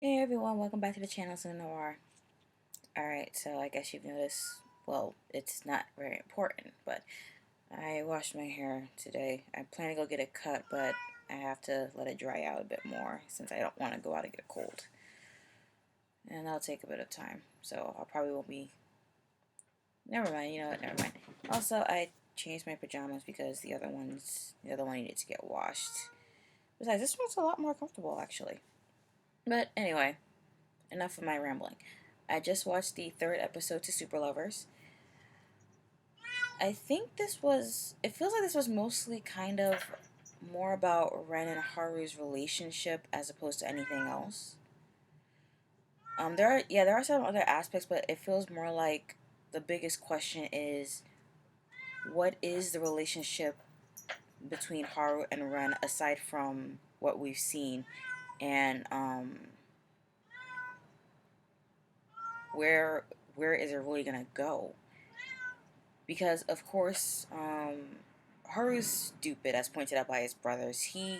Hey everyone, welcome back to the channel, Noir. Alright, so I guess you've noticed, well, it's not very important, but I washed my hair today. I plan to go get it cut, but I have to let it dry out a bit more since I don't want to go out and get a cold. And that'll take a bit of time, so I'll probably won't be. Never mind, you know what, never mind. Also, I changed my pajamas because the other one needed to get washed. Besides, this one's a lot more comfortable actually. But anyway, enough of my rambling. I just watched the third episode to Super Lovers. I think it feels like this was mostly kind of more about Ren and Haru's relationship as opposed to anything else. There are some other aspects, but it feels more like the biggest question is what is the relationship between Haru and Ren aside from what we've seen, and where where is it really gonna go? Because of course, Haru's stupid, as pointed out by his brothers. He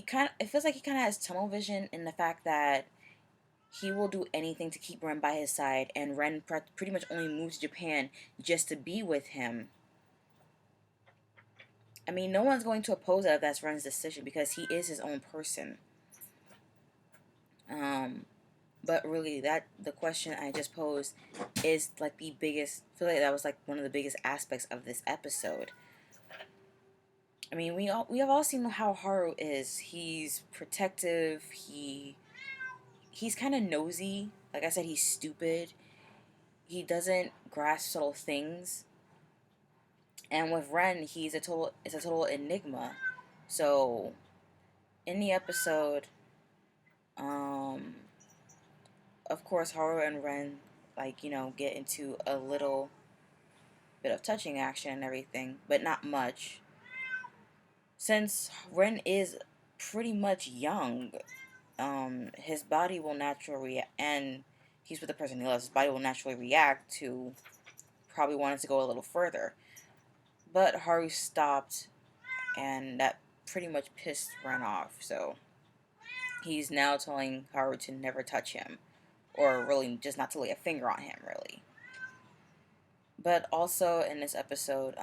kind of it feels like he kind of has tunnel vision in the fact that he will do anything to keep Ren by his side, and Ren pretty much only moved to Japan just to be with him. I mean, no one's going to oppose that if that's Ren's decision because he is his own person. Um, but really, that the question I just posed is like the biggest. I feel like that was like one of the biggest aspects of this episode. I mean, we have all seen how Haru is. He's protective. He's kind of nosy. Like I said, he's stupid. He doesn't grasp subtle things. And with Ren, it's a total enigma. So in the episode, um, of course, Haru and Ren get into a little bit of touching action and everything, but not much. Since Ren is pretty much young, his body will naturally and he's with the person he loves. His body will naturally react to probably wanting to go a little further. But Haru stopped, and that pretty much pissed Ren off. So he's now telling Haru to never touch him, or really just not to lay a finger on him, really. But also in this episode,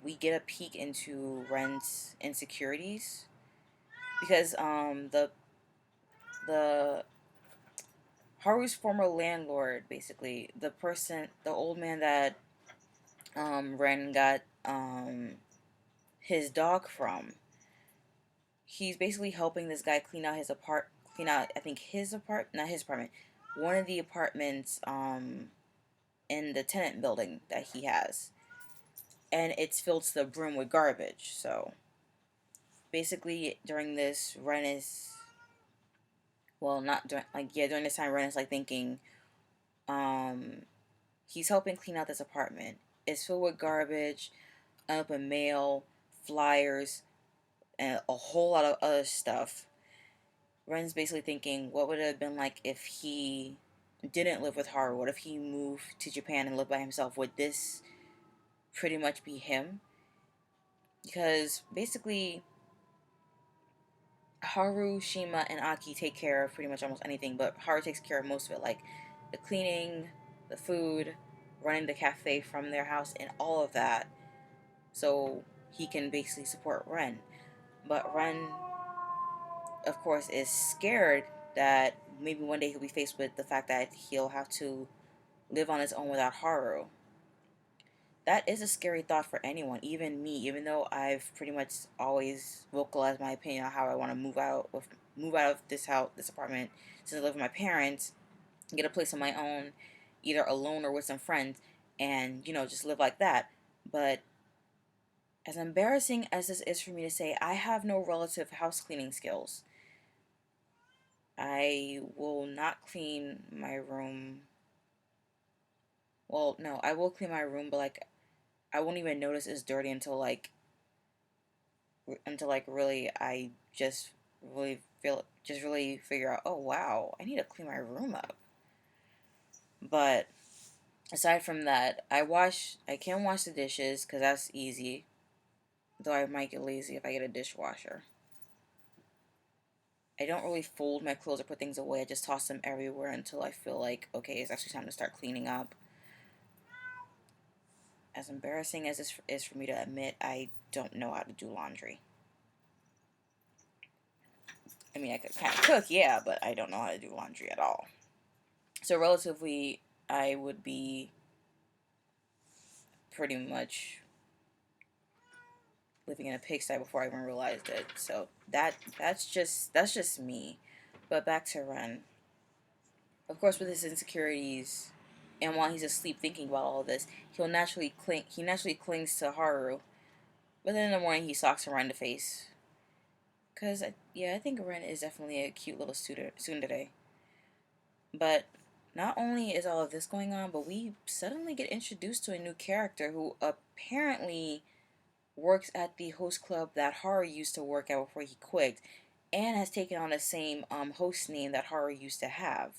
we get a peek into Ren's insecurities because the Haru's former landlord, basically the old man that Ren got his dog from. He's basically helping this guy clean out I think his not his apartment, one of the apartments in the tenant building that he has, and it's filled to the brim with garbage. So basically, during this, Ren is well, not during during this time, Ren is like thinking, um, he's helping clean out this apartment. It's filled with garbage, unopened mail, flyers, and a whole lot of other stuff. Ren's basically thinking, what would it have been like if he didn't live with Haru? What if he moved to Japan and lived by himself? Would this pretty much be him? Because basically, Haru, Shima, and Aki take care of pretty much almost anything, but Haru takes care of most of it, like the cleaning, the food, running the cafe from their house, and all of that. So he can basically support Ren. But Ren, of course, is scared that maybe one day he'll be faced with the fact that he'll have to live on his own without Haru. That is a scary thought for anyone, even me, even though I've pretty much always vocalized my opinion on how I want to move out of this apartment, since I live with my parents, get a place of my own, either alone or with some friends, and just live like that. But as embarrassing as this is for me to say, I have no relative house cleaning skills. I will not clean my room. Well, no, I will clean my room, but like I won't even notice it's dirty until like really I just really figure out, oh wow, I need to clean my room up. But aside from that, I can wash the dishes because that's easy, though I might get lazy if I get a dishwasher. I don't really fold my clothes or put things away. I just toss them everywhere until I feel like, okay, it's actually time to start cleaning up. As embarrassing as this is for me to admit, I don't know how to do laundry. I mean, I could kind of cook, yeah, but I don't know how to do laundry at all. So relatively, I would be pretty much living in a pigsty before I even realized it. So that's just me. But back to Ren. Of course, with his insecurities, and while he's asleep thinking about all this, he naturally clings to Haru. But then in the morning, he socks her in the face. Cause yeah, I think Ren is definitely a cute little student today. But not only is all of this going on, but we suddenly get introduced to a new character who apparently works at the host club that Haru used to work at before he quit, and has taken on the same host name that Haru used to have.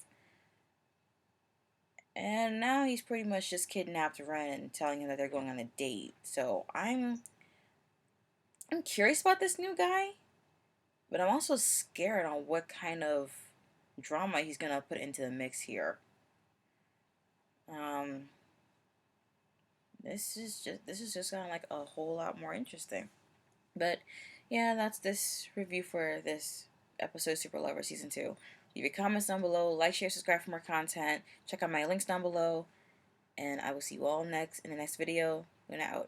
And now he's pretty much just kidnapped Ren and telling him that they're going on a date. So I'm curious about this new guy, but I'm also scared on what kind of drama he's gonna put into the mix here. Um, this is just kind of like a whole lot more interesting. But yeah, that's this review for this episode Super Lover Season 2. Leave your comments down below, like, share, subscribe for more content. Check out my links down below, and I will see you all next in the next video. We're out.